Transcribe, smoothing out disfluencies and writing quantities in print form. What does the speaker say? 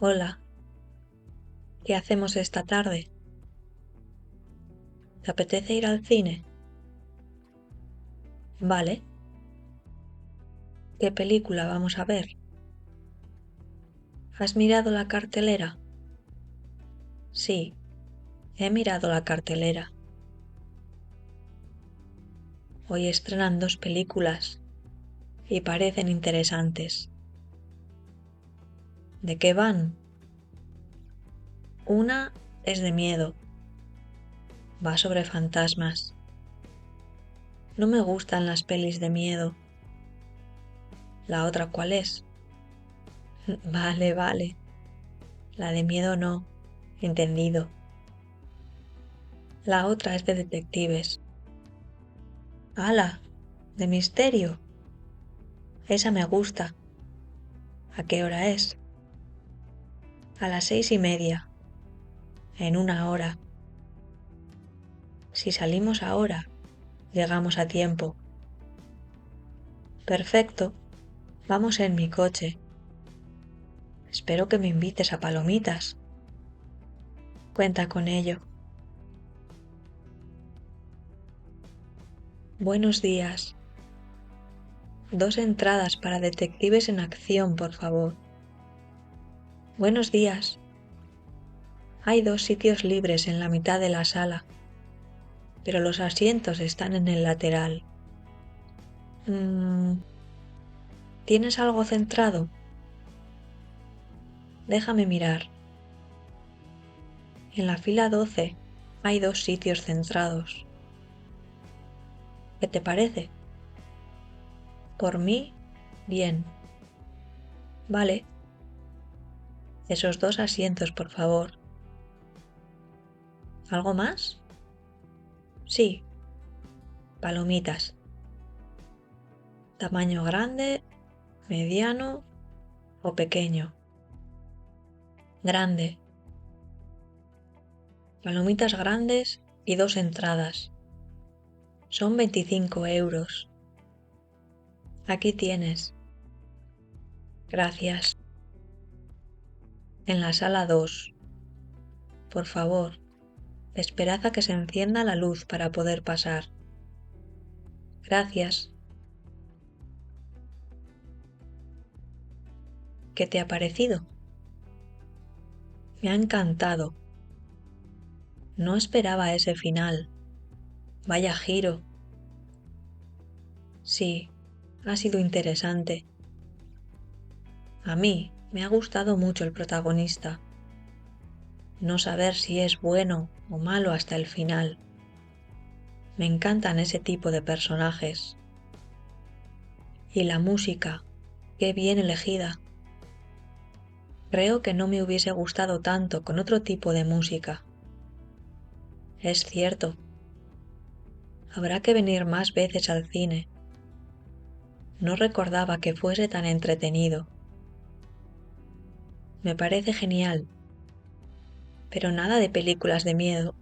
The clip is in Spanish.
Hola, ¿qué hacemos esta tarde? ¿Te apetece ir al cine? Vale. ¿Qué película vamos a ver? ¿Has mirado la cartelera? Sí, he mirado la cartelera. Hoy estrenan dos películas y parecen interesantes. ¿De qué van? Una es de miedo. Va sobre fantasmas. No me gustan las pelis de miedo. ¿La otra cuál es? Vale, vale. La de miedo no. Entendido. La otra es de detectives. ¡Hala! De misterio. Esa me gusta. ¿A qué hora es? A las 6:30. En una hora. Si salimos ahora, llegamos a tiempo. Perfecto. Vamos en mi coche. Espero que me invites a palomitas. Cuenta con ello. Buenos días. 2 entradas para detectives en acción, por favor. Buenos días. Hay 2 sitios libres en la mitad de la sala, pero los asientos están en el lateral. ¿Tienes algo centrado? Déjame mirar. En la fila 12 hay 2 sitios centrados. ¿Qué te parece? Por mí, bien. Vale. Esos 2 asientos, por favor. ¿Algo más? Sí. Palomitas. ¿Tamaño grande, mediano o pequeño? Grande. Palomitas grandes y 2 entradas. Son 25 euros. Aquí tienes. Gracias. En la sala 2. Por favor, esperad a que se encienda la luz para poder pasar. Gracias. ¿Qué te ha parecido? Me ha encantado. No esperaba ese final. Vaya giro. Sí, ha sido interesante. A mí me ha gustado mucho el protagonista. No saber si es bueno o malo hasta el final. Me encantan ese tipo de personajes. Y la música, qué bien elegida. Creo que no me hubiese gustado tanto con otro tipo de música. Es cierto. Habrá que venir más veces al cine. No recordaba que fuese tan entretenido. Me parece genial. Pero nada de películas de miedo.